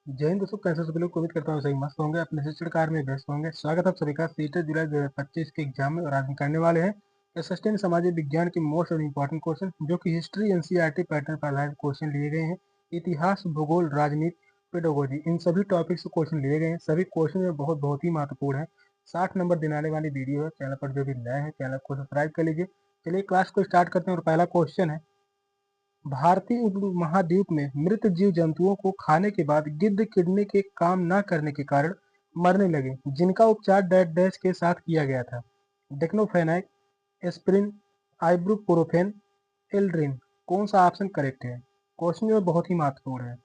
जय हिंद दोस्तों, कैसे सभी लोग। उम्मीद करता हूँ सही मस्त होंगे, अपने शिक्षण कार्य में व्यस्त होंगे। स्वागत है आप सभी का 6 जुलाई 2025 के एग्जाम में। और आज हम करने वाले हैं सस्टेन सामाजिक विज्ञान के मोस्ट और इम्पोर्टेंट क्वेश्चन, जो कि हिस्ट्री एनसीईआरटी पैटर्न पर आधारित क्वेश्चन लिए गए हैं। इतिहास, भूगोल, राजनीति, पेडागोजी, इन सभी टॉपिक्स से क्वेश्चन लिए गए हैं। सभी क्वेश्चन में बहुत ही महत्वपूर्ण है। 60 नंबर दिलाने वाली वीडियो है। चैनल पर जो भी नए हैं चैनल को सब्सक्राइब कर लीजिए। चलिए क्लास को स्टार्ट करते हैं। और पहला क्वेश्चन है, भारतीय उपमहाद्वीप में मृत जीव जंतुओं को खाने के बाद गिद्ध किडनी के काम न करने के कारण मरने लगे, जिनका उपचार डैश डैश के साथ किया गया था। Diclofenac, aspirin, ibuprofen, Aldrin. कौन सा ऑप्शन करेक्ट है? क्वेश्चन जो बहुत ही महत्वपूर्ण है।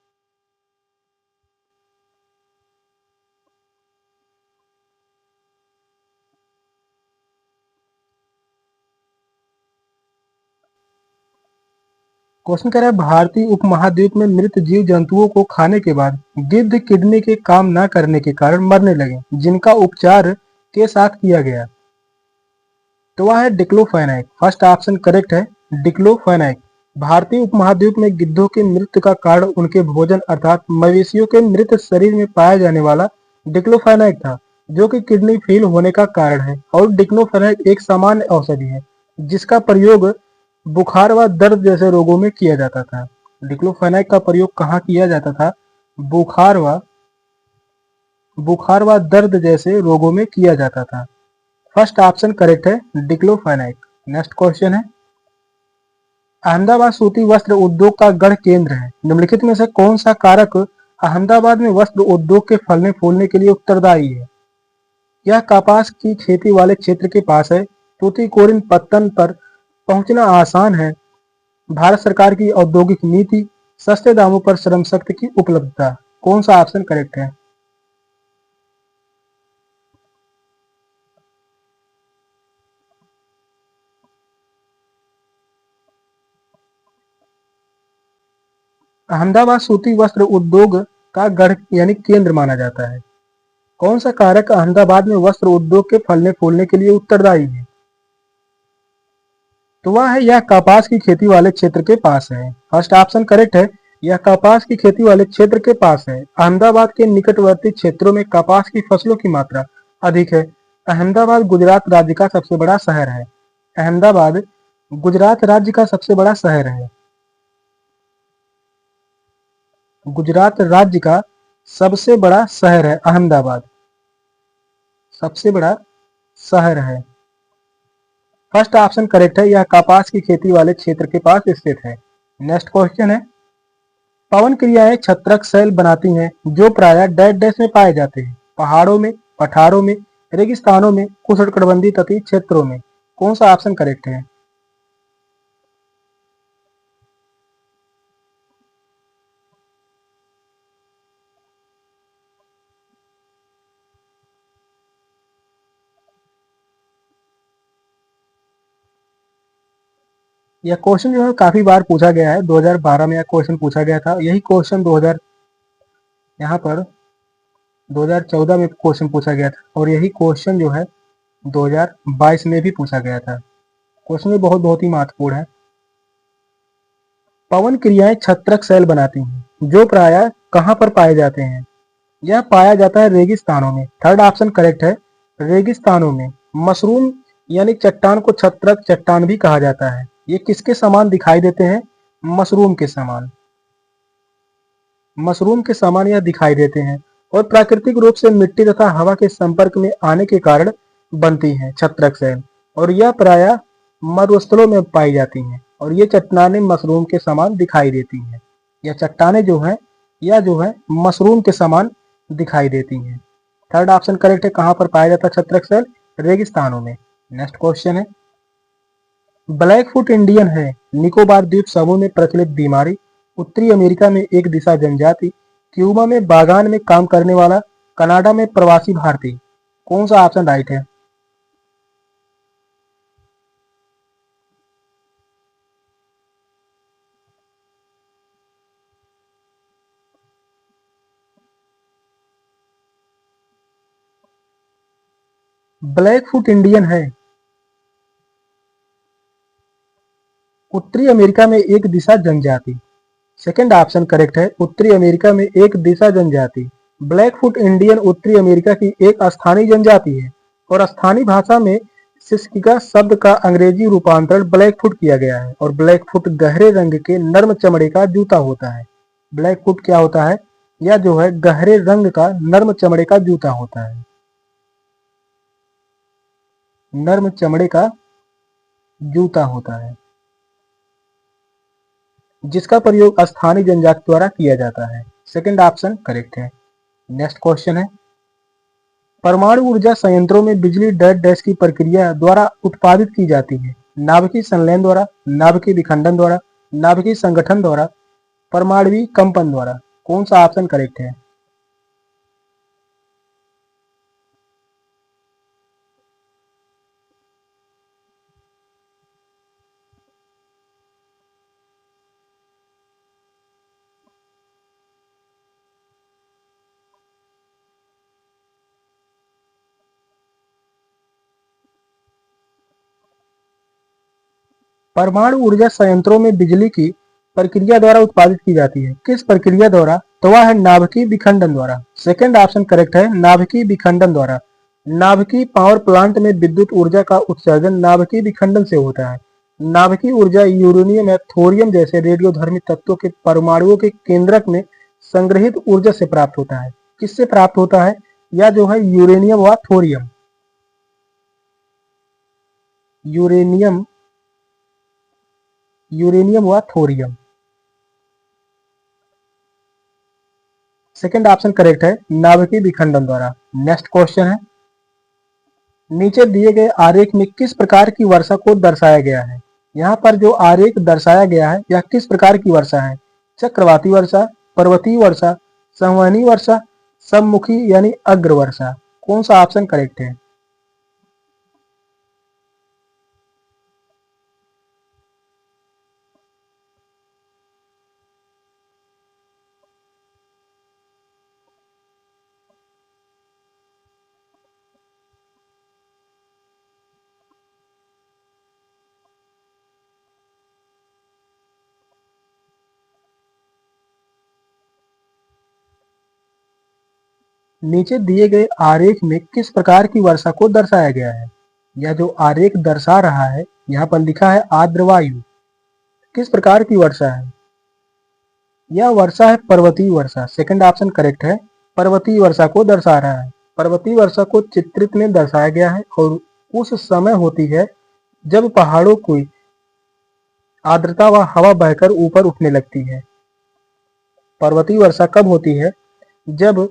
क्वेश्चन कह रहा है, भारतीय उपमहाद्वीप में मृत जीव जंतुओं को खाने के बाद गिद्ध किडनी के काम न करने के कारण मरने लगे, जिनका उपचार के साथ किया गया। तो वह है डिक्लोफेनाक। फर्स्ट ऑप्शन करेक्ट है, डिक्लोफेनाक। भारतीय उपमहाद्वीप में गिद्धों की मृत्यु का कारण उनके भोजन अर्थात मवेशियों के मृत शरीर में पाया जाने वाला डिक्लोफेनाक था, जो कि किडनी फेल होने का कारण है। और डिक्लोफेनाक एक सामान्य औषधि है जिसका प्रयोग बुखार व दर्द जैसे रोगों में किया जाता था। डिक्लोफेनाक का प्रयोग कहाँ किया जाता था? बुखार व दर्द जैसे रोगों में किया जाता था। फर्स्ट ऑप्शन करेक्ट है, डिक्लोफेनाक। नेक्स्ट क्वेश्चन है, अहमदाबाद सूती वस्त्र उद्योग का गढ़ केंद्र है। निम्नलिखित में से कौन सा कारक अहमदाबाद में वस्त्र उद्योग के फलने फूलने के लिए उत्तरदायी है? यह कपास की खेती वाले क्षेत्र के पास है। तूतीकोरिन पत्तन पर पहुंचना आसान है। भारत सरकार की औद्योगिक नीति, सस्ते दामों पर श्रम शक्ति की उपलब्धता। कौन सा ऑप्शन करेक्ट है? अहमदाबाद सूती वस्त्र उद्योग का गढ़ यानी केंद्र माना जाता है। कौन सा कारक अहमदाबाद में वस्त्र उद्योग के फलने फूलने के लिए उत्तरदायी है? तो वह है, यह कपास की खेती वाले क्षेत्र के पास है। फर्स्ट ऑप्शन करेक्ट है, यह कपास की खेती वाले क्षेत्र के पास है। अहमदाबाद के निकटवर्ती क्षेत्रों में कपास की फसलों की मात्रा अधिक है। अहमदाबाद गुजरात राज्य का सबसे बड़ा शहर है। अहमदाबाद गुजरात राज्य का सबसे बड़ा शहर है। गुजरात राज्य का सबसे बड़ा शहर है अहमदाबाद। सबसे बड़ा शहर है। फर्स्ट ऑप्शन करेक्ट है, यह कपास की खेती वाले क्षेत्र के पास स्थित है। नेक्स्ट क्वेश्चन है, पवन क्रियाएं छत्रक सेल बनाती हैं जो प्रायः डैश डैश में पाए जाते हैं। पहाड़ों में, पठारों में, रेगिस्तानों में, उष्णकटिबंधीय तटीय क्षेत्रों में। कौन सा ऑप्शन करेक्ट है? यह क्वेश्चन जो है काफी बार पूछा गया है। 2012 में यह क्वेश्चन पूछा गया था। यही क्वेश्चन 2000 यहाँ पर 2014 में क्वेश्चन पूछा गया था। और यही क्वेश्चन जो है 2022 में भी पूछा गया था। क्वेश्चन में बहुत ही महत्वपूर्ण है। पवन क्रियाएं छत्रक सेल बनाती हैं जो प्रायः कहाँ पर पाए जाते हैं? यह पाया जाता है रेगिस्तानों में। थर्ड ऑप्शन करेक्ट है, रेगिस्तानों में। मशरूम यानी चट्टान को छत्रक चट्टान भी कहा जाता है। ये किसके समान दिखाई देते हैं? मशरूम के समान। मशरूम के समान यह दिखाई देते हैं और प्राकृतिक रूप से मिट्टी तथा हवा के संपर्क में आने के कारण बनती हैं छत्रक सेल। और यह प्रायः मरुस्थलों में पाई जाती हैं। और ये चट्टानें मशरूम के समान दिखाई देती हैं। यह चट्टानें जो हैं, यह जो है मशरूम के समान दिखाई देती हैं। थर्ड ऑप्शन करेक्ट है। कहाँ पर पाया जाता है छत्रक सेल? रेगिस्तानों में। नेक्स्ट क्वेश्चन है, ब्लैक फुट इंडियन है निकोबार द्वीप समूह में प्रचलित बीमारी। उत्तरी अमेरिका में एक दिशा जनजाति, क्यूबा में बागान में काम करने वाला, कनाडा में प्रवासी भारतीय। कौन सा ऑप्शन राइट है? ब्लैक फुट इंडियन है उत्तरी अमेरिका में एक दिशा जनजाति। सेकंड ऑप्शन करेक्ट है, उत्तरी अमेरिका में एक दिशा जनजाति। ब्लैकफुट इंडियन उत्तरी अमेरिका की एक स्थानीय जनजाति है और स्थानीय भाषा में सिस्किका शब्द का अंग्रेजी रूपांतरण ब्लैकफुट किया गया है और ब्लैकफुट गहरे रंग के नर्म चमड़े का जूता होता है। ब्लैकफुट क्या होता है? या जो है गहरे रंग का नर्म चमड़े का जूता होता है, नर्म चमड़े का जूता होता है, जिसका प्रयोग स्थानीय जनजाति द्वारा किया जाता है। सेकंड ऑप्शन करेक्ट है। नेक्स्ट क्वेश्चन है, परमाणु ऊर्जा संयंत्रों में बिजली डैश डैश की प्रक्रिया द्वारा उत्पादित की जाती है। नाभिकीय संलयन द्वारा, नाभिकीय विखंडन द्वारा, नाभिकीय संगठन द्वारा, परमाणुवीय कंपन द्वारा। कौन सा ऑप्शन करेक्ट है? परमाणु ऊर्जा संयंत्रों में बिजली की प्रक्रिया द्वारा उत्पादित की जाती है। किस प्रक्रिया द्वारा? तो वह है नाभिकीय विखंडन द्वारा। सेकंड ऑप्शन करेक्ट है, नाभिकीय विखंडन द्वारा। नाभिकीय पावर प्लांट में विद्युत ऊर्जा का उत्सर्जन नाभिकीय विखंडन से होता है। नाभिकीय ऊर्जा यूरेनियम या थोरियम जैसे रेडियोधर्मी तत्वों के परमाणुओं के केंद्रक में संग्रहित ऊर्जा से प्राप्त होता है। किससे प्राप्त होता है? या जो है यूरेनियम व थोरियम, यूरेनियम व थोरियम। सेकंड ऑप्शन करेक्ट है, नाभिकीय विखंडन द्वारा। नेक्स्ट क्वेश्चन है, नीचे दिए गए आरेख में किस प्रकार की वर्षा को दर्शाया गया है? यहाँ पर जो आरेख दर्शाया गया है यह किस प्रकार की वर्षा है? चक्रवाती वर्षा, पर्वतीय वर्षा, संवहनी वर्षा, सम्मुखी यानी अग्र वर्षा। कौन सा ऑप्शन करेक्ट है? नीचे दिए गए आरेख में किस प्रकार की वर्षा को दर्शाया गया है? यह जो आरेख दर्शा रहा है यहाँ पर लिखा है आर्द्र वायु। किस प्रकार की वर्षा है? यह वर्षा है पर्वतीय वर्षा। सेकंड ऑप्शन करेक्ट है, पर्वतीय वर्षा को दर्शा रहा है। पर्वतीय वर्षा को चित्रित में दर्शाया गया है और उस समय होती है जब पहाड़ों की आर्द्रता व हवा बहकर ऊपर उठने लगती है। पर्वतीय वर्षा कब होती है? जब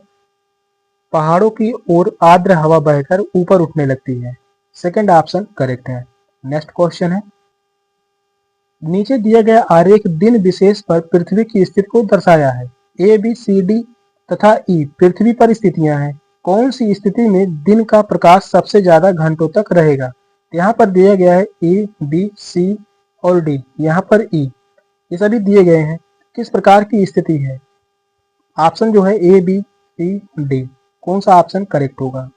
पहाड़ों की ओर आर्द्र हवा बहकर ऊपर उठने लगती है। सेकंड ऑप्शन करेक्ट है। नेक्स्ट क्वेश्चन है, नीचे दिया गया आरेख दिन विशेष पर पृथ्वी की स्थिति को दर्शाया है। ए बी सी डी तथा ई पृथ्वी पर स्थितियां हैं। कौन सी स्थिति में दिन का प्रकाश सबसे ज्यादा घंटों तक रहेगा? यहाँ पर दिया गया है ए बी सी और डी, यहाँ पर ई, ये सभी दिए गए हैं। किस प्रकार की स्थिति है? ऑप्शन जो है ए बी सी डी, कौन सा ऑप्शन करेक्ट होगा?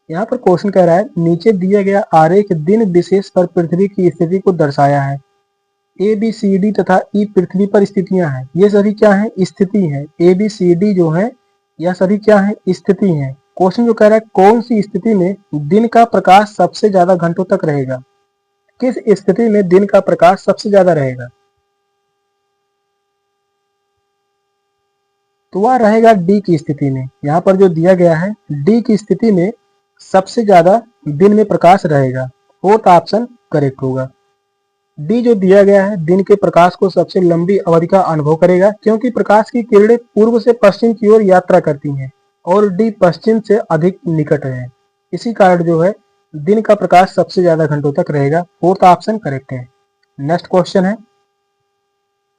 यहाँ पर क्वेश्चन कह रहा है, नीचे दिया गया आरेख दिन विशेष पर पृथ्वी की स्थिति को दर्शाया है। ए बी सी डी तथा ई पृथ्वी पर स्थितियां हैं। ये सभी क्या है? स्थिति है। ए बी सी डी जो है यह सभी क्या है? स्थिति है। क्वेश्चन जो कह रहा है कौन सी स्थिति में दिन का प्रकाश सबसे ज्यादा घंटों तक रहेगा? किस स्थिति में दिन का प्रकाश सबसे ज्यादा रहेगा? तो वह रहेगा डी की स्थिति में। यहाँ पर जो दिया गया है डी की स्थिति में सबसे ज्यादा दिन में प्रकाश रहेगा। फोर्थ ऑप्शन करेक्ट होगा। डी जो दिया गया है दिन के प्रकाश को सबसे लंबी अवधि का अनुभव करेगा, क्योंकि प्रकाश की किरणें पूर्व से पश्चिम की ओर यात्रा करती हैं और डी पश्चिम से अधिक निकट है। इसी कारण जो है दिन का प्रकाश सबसे ज्यादा घंटों तक रहेगा। फोर्थ ऑप्शन करेक्ट है। नेक्स्ट क्वेश्चन है,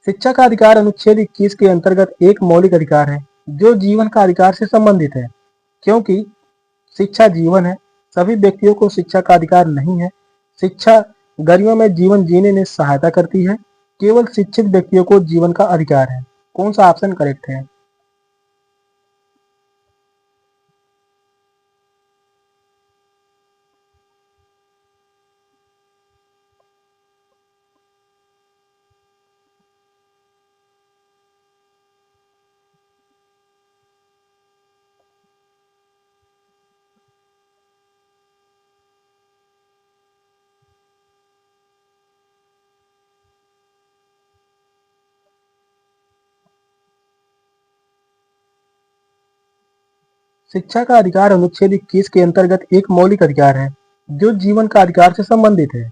शिक्षा का अधिकार अनुच्छेद 21 के अंतर्गत एक मौलिक अधिकार है जो जीवन का अधिकार से संबंधित है। क्योंकि शिक्षा जीवन है, सभी व्यक्तियों को शिक्षा का अधिकार नहीं है। शिक्षा गरिमा में जीवन जीने में सहायता करती है। केवल शिक्षित व्यक्तियों को जीवन का अधिकार है। कौन सा ऑप्शन करेक्ट है? शिक्षा का अधिकार अनुच्छेद 21 के अंतर्गत एक मौलिक अधिकार है जो जीवन का अधिकार से संबंधित है,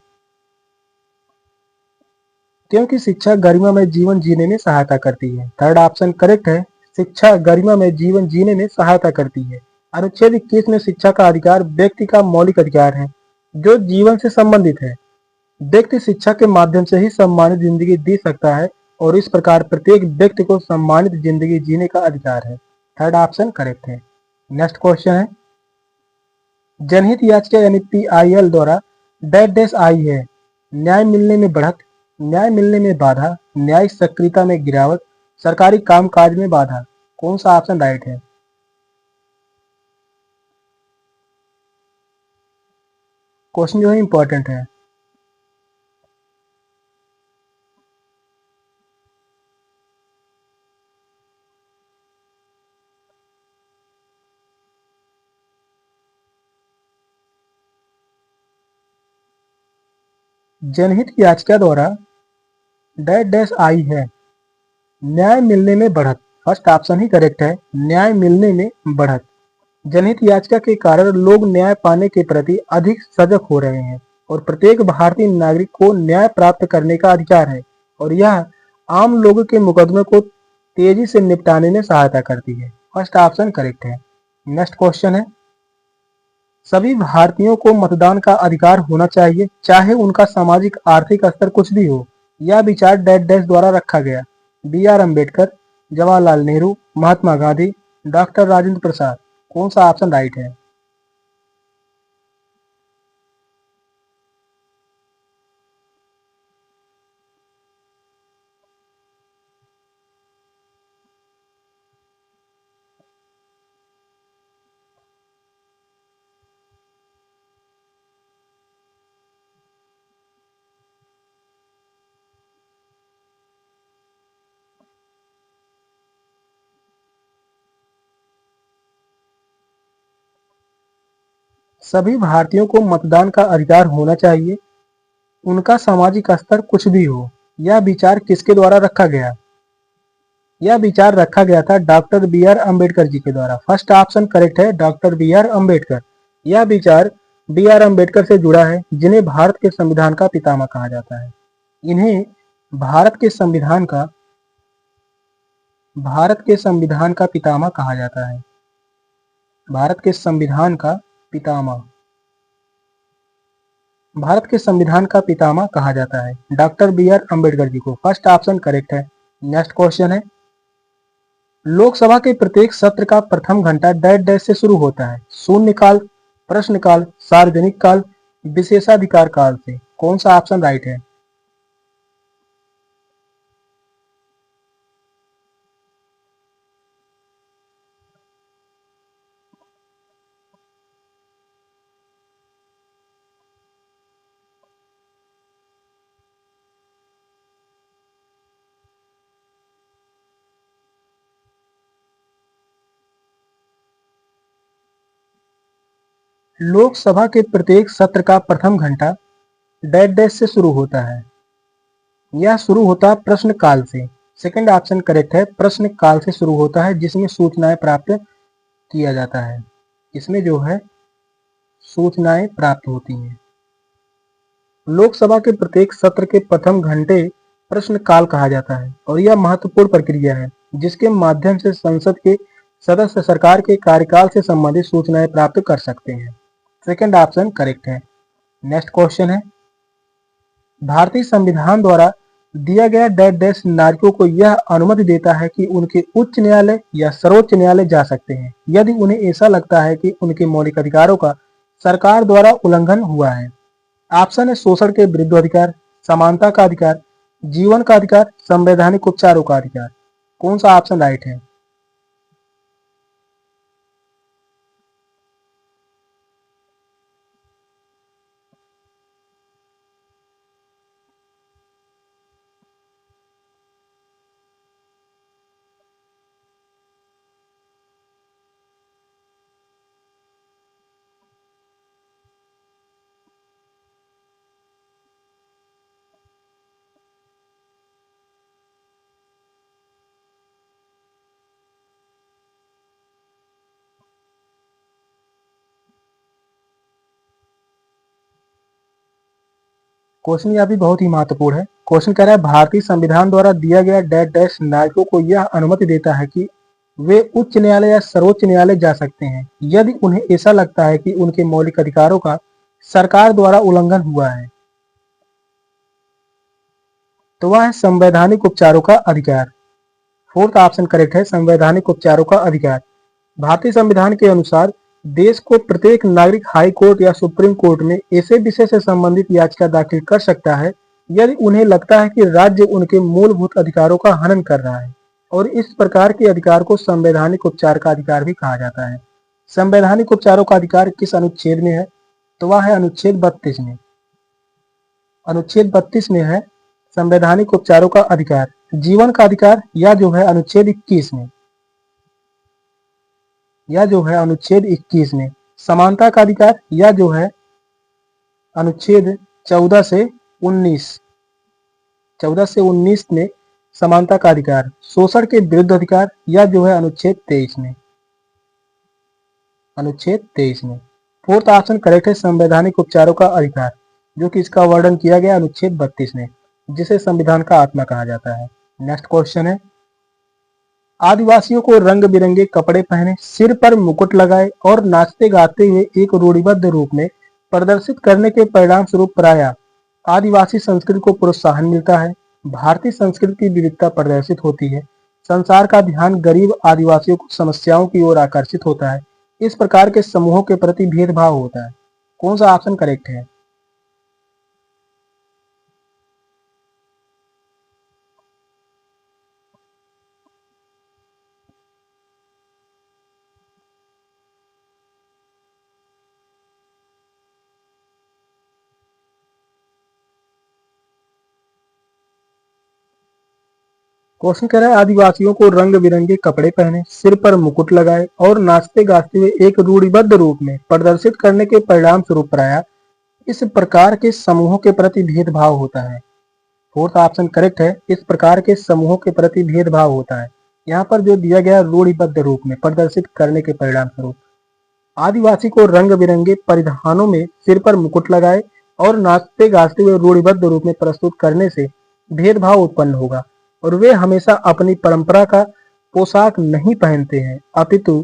क्योंकि शिक्षा गरिमा में जीवन जीने में सहायता करती है। थर्ड ऑप्शन करेक्ट है। शिक्षा गरिमा में जीवन जीने में सहायता करती है। अनुच्छेद 21 में शिक्षा का अधिकार व्यक्ति का मौलिक अधिकार है जो जीवन से संबंधित है। व्यक्ति शिक्षा के माध्यम से ही सम्मानित जिंदगी जी सकता है और इस प्रकार प्रत्येक व्यक्ति को सम्मानित जिंदगी जीने का अधिकार है। थर्ड ऑप्शन करेक्ट है। नेक्स्ट क्वेश्चन है, जनहित याचिका यानी PIL द्वारा डैश डैश आई है। न्याय मिलने में बढ़त, न्याय मिलने में बाधा, न्यायिक सक्रियता में गिरावट, सरकारी कामकाज में बाधा। कौन सा ऑप्शन राइट है? क्वेश्चन जो है इंपॉर्टेंट है। जनहित याचिका द्वारा डैश डैश आई है। न्याय मिलने में बढ़त, फर्स्ट ऑप्शन ही करेक्ट है। न्याय मिलने में बढ़त। जनहित याचिका के कारण लोग न्याय पाने के प्रति अधिक सजग हो रहे हैं और प्रत्येक भारतीय नागरिक को न्याय प्राप्त करने का अधिकार है और यह आम लोगों के मुकदमे को तेजी से निपटाने में सहायता करती है। फर्स्ट ऑप्शन करेक्ट है। नेक्स्ट क्वेश्चन है, सभी भारतीयों को मतदान का अधिकार होना चाहिए चाहे उनका सामाजिक आर्थिक स्तर कुछ भी हो। यह विचार डैश डैश द्वारा रखा गया। BR Ambedkar, Jawaharlal Nehru, Mahatma Gandhi, doctor Rajendra Prasad. कौन सा ऑप्शन राइट है? सभी भारतीयों को मतदान का अधिकार होना चाहिए उनका सामाजिक स्तर कुछ भी हो। यह विचार किसके द्वारा रखा गया? यह विचार रखा गया था डॉक्टर BR अम्बेडकर जी के द्वारा। फर्स्ट ऑप्शन करेक्ट है, डॉक्टर BR अम्बेडकर। यह विचार BR अम्बेडकर से जुड़ा है जिन्हें भारत के संविधान का पितामह कहा जाता है। इन्हें भारत के संविधान का पितामह कहा जाता है। भारत के संविधान का पितामह भारत के संविधान का पितामह कहा जाता है डॉक्टर BR अम्बेडकर जी को। फर्स्ट ऑप्शन करेक्ट है। नेक्स्ट क्वेश्चन है, लोकसभा के प्रत्येक सत्र का प्रथम घंटा डैश डैश से शुरू होता है। शून्यकाल, प्रश्नकाल, सार्वजनिक काल, विशेषाधिकार काल से। कौन सा ऑप्शन राइट है? लोकसभा के प्रत्येक सत्र का प्रथम घंटा डैश डैश से शुरू होता है। यह शुरू होता है प्रश्न काल से। सेकंड ऑप्शन करेक्ट है, प्रश्न काल से शुरू होता है जिसमें सूचनाएं प्राप्त किया जाता है। इसमें जो है सूचनाएं प्राप्त होती हैं। लोकसभा के प्रत्येक सत्र के प्रथम घंटे प्रश्न काल कहा जाता है और यह महत्वपूर्ण प्रक्रिया है जिसके माध्यम से संसद के सदस्य सरकार के कार्यकाल से संबंधित सूचनाएं प्राप्त कर सकते हैं। सेकंड ऑप्शन करेक्ट है। नेक्स्ट क्वेश्चन है, भारतीय संविधान द्वारा दिया गया डैश डैश नागरिकों को यह अनुमति देता है कि उनके उच्च न्यायालय या सर्वोच्च न्यायालय जा सकते हैं यदि उन्हें ऐसा लगता है कि उनके मौलिक अधिकारों का सरकार द्वारा उल्लंघन हुआ है। ऑप्शन है शोषण के विरुद्ध अधिकार, समानता का अधिकार, जीवन का अधिकार, संवैधानिक उपचारों का अधिकार। कौन सा ऑप्शन राइट है? क्वेश्चन यहाँ भी बहुत ही महत्वपूर्ण है। क्वेश्चन कह रहा है भारतीय संविधान द्वारा दिया गया डैश डैश नागरिकों को यह अनुमति देता है कि वे उच्च न्यायालय या सर्वोच्च न्यायालय जा सकते हैं यदि उन्हें ऐसा लगता है कि उनके मौलिक अधिकारों का सरकार द्वारा उल्लंघन हुआ है। तो वह है संवैधानिक उपचारों का अधिकार। फोर्थ ऑप्शन करेक्ट है, संवैधानिक उपचारों का अधिकार। भारतीय संविधान के अनुसार देश को प्रत्येक नागरिक हाई कोर्ट या सुप्रीम कोर्ट में ऐसे विषय से संबंधित याचिका दाखिल कर सकता है यदि उन्हें लगता है कि राज्य उनके मूलभूत अधिकारों का हनन कर रहा है और इस प्रकार के अधिकार को संवैधानिक उपचार का अधिकार भी कहा जाता है। संवैधानिक उपचारों का अधिकार किस अनुच्छेद में है? तो वह है अनुच्छेद 32 में। अनुच्छेद 32 में है संवैधानिक उपचारों का अधिकार। जीवन का अधिकार या जो है अनुच्छेद 21 में, या जो है अनुच्छेद 21 में। समानता का अधिकार या जो है अनुच्छेद 14 से 19, 14 से 19 में समानता का अधिकार। शोषण के विरुद्ध अधिकार या जो है अनुच्छेद 23 में, अनुच्छेद 23 में। फोर्थ ऑप्शन करेक्ट है, संवैधानिक उपचारों का अधिकार, जो कि इसका वर्णन किया गया अनुच्छेद 32 में, जिसे संविधान का आत्मा कहा जाता है। नेक्स्ट क्वेश्चन है, आदिवासियों को रंग बिरंगे कपड़े पहने, सिर पर मुकुट लगाए और नाचते गाते हुए एक रूढ़िबद्ध रूप में प्रदर्शित करने के परिणाम स्वरूप प्रायः आदिवासी संस्कृति को प्रोत्साहन मिलता है, भारतीय संस्कृति की विविधता प्रदर्शित होती है, संसार का ध्यान गरीब आदिवासियों को समस्याओं की ओर आकर्षित होता है, इस प्रकार के समूहों के प्रति भेदभाव होता है। कौन सा ऑप्शन करेक्ट है? क्वेश्चन कह रहा है आदिवासियों को रंग बिरंगे कपड़े पहने, सिर पर मुकुट लगाए और नाचते गाते हुए एक रूढ़िबद्ध रूप में प्रदर्शित करने के परिणाम स्वरूप प्रायः इस प्रकार के समूहों के प्रति भेदभाव होता है। फोर्थ ऑप्शन करेक्ट है, इस प्रकार के समूहों के प्रति भेदभाव होता है। यहाँ पर जो दिया गया रूढ़िबद्ध रूप में प्रदर्शित करने के परिणाम स्वरूप, आदिवासी को रंग बिरंगे परिधानों में सिर पर मुकुट लगाए और नाचते गाते हुए रूढ़िबद्ध रूप में प्रस्तुत करने से भेदभाव उत्पन्न होगा और वे हमेशा अपनी परंपरा का पोशाक नहीं पहनते हैं अपितु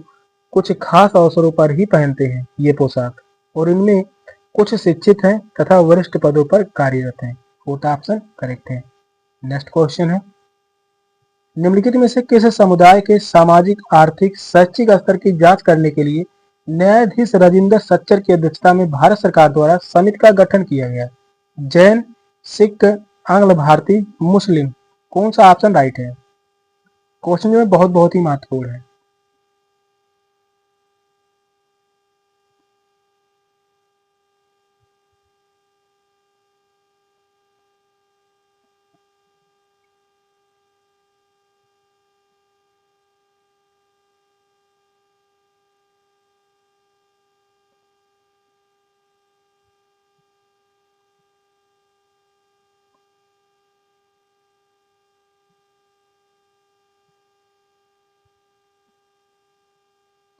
कुछ खास अवसरों पर ही पहनते हैं ये पोशाक, और इनमें कुछ शिक्षित हैं तथा वरिष्ठ पदों पर कार्यरत हैं। फोर्थ ऑप्शन करेक्ट है। नेक्स्ट क्वेश्चन है, निम्नलिखित में से किस समुदाय के सामाजिक आर्थिक शैक्षिक स्तर की जांच करने के लिए न्यायाधीश राजिंदर सच्चर की अध्यक्षता में भारत सरकार द्वारा समिति का गठन किया गया? जैन, सिख, आंग्ल भारतीय, मुस्लिम। कौन सा ऑप्शन राइट है? क्वेश्चन जो है बहुत ही महत्वपूर्ण है।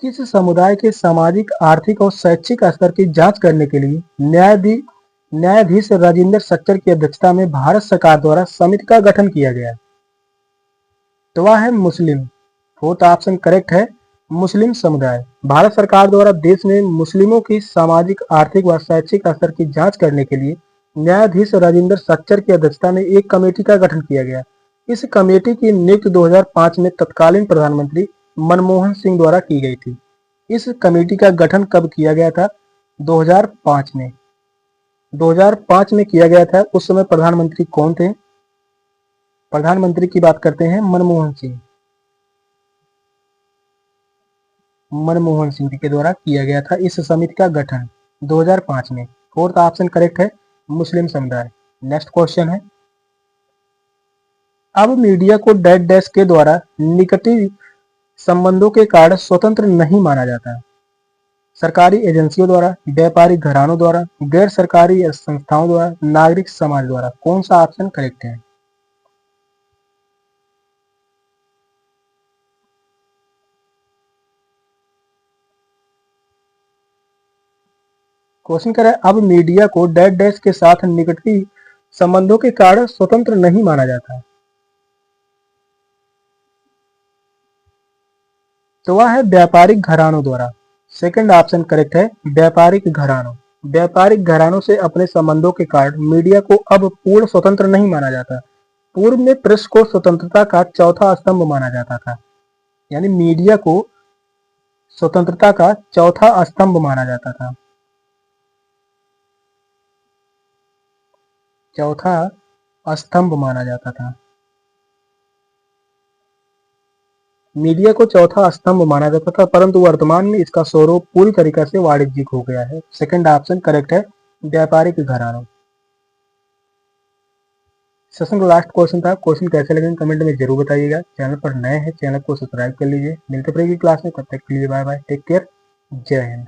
किस समुदाय के सामाजिक आर्थिक और शैक्षिक स्तर की जांच करने के लिए न्यायाधीश राजिंदर सच्चर की अध्यक्षता में भारत सरकार द्वारा समिति का गठन किया गया? तो वह है मुस्लिम। फोर्थ ऑप्शन करेक्ट है, मुस्लिम समुदाय। भारत सरकार द्वारा देश में मुस्लिमों की सामाजिक आर्थिक व शैक्षिक स्तर की जांच करने के लिए न्यायाधीश राजिंदर सच्चर की अध्यक्षता में एक कमेटी का गठन किया गया। इस कमेटी की नियुक्ति 2005 में तत्कालीन प्रधानमंत्री मनमोहन सिंह द्वारा की गई थी। इस कमेटी का गठन कब किया गया था? 2005 में। 2005 में किया गया था। उस समय प्रधानमंत्री कौन थे? प्रधानमंत्री की बात करते हैं मनमोहन सिंह। मनमोहन सिंह के द्वारा किया गया था इस समिति का गठन 2005 में। फोर्थ ऑप्शन करेक्ट है, मुस्लिम समुदाय। नेक्स्ट क्वेश्चन है, अब मीडिया को डैश डैश के द्वारा निकटि संबंधों के कारण स्वतंत्र नहीं माना जाता। सरकारी एजेंसियों द्वारा, व्यापारिक घरानों द्वारा, गैर सरकारी संस्थाओं द्वारा, नागरिक समाज द्वारा। कौन सा ऑप्शन करेक्ट है? क्वेश्चन कह रहा है, अब मीडिया को डैश डैश के साथ निकटती संबंधों के कारण स्वतंत्र नहीं माना जाता। तो वह है व्यापारिक घरानों द्वारा। सेकंड ऑप्शन करेक्ट है, व्यापारिक घरानों। व्यापारिक घरानों से अपने संबंधों के कारण मीडिया को अब पूर्ण स्वतंत्र नहीं माना जाता। पूर्व में प्रेस को स्वतंत्रता का चौथा स्तंभ माना जाता था, यानी मीडिया को स्वतंत्रता का चौथा स्तंभ माना जाता था। चौथा स्तंभ माना जाता था। मीडिया को चौथा स्तंभ माना जाता था, परंतु वर्तमान में इसका स्वरूप पूरी तरीके से वाणिज्यिक हो गया है। सेकंड ऑप्शन करेक्ट है, व्यापारिक घरानों। सेशन का लास्ट क्वेश्चन था। क्वेश्चन कैसे लगे कमेंट में जरूर बताइएगा। चैनल पर नए हैं, चैनल को सब्सक्राइब कर लीजिए। मिलते रहेगी क्लास में, तब तक के लिए बाय बाय, टेक केयर, जय हिंद।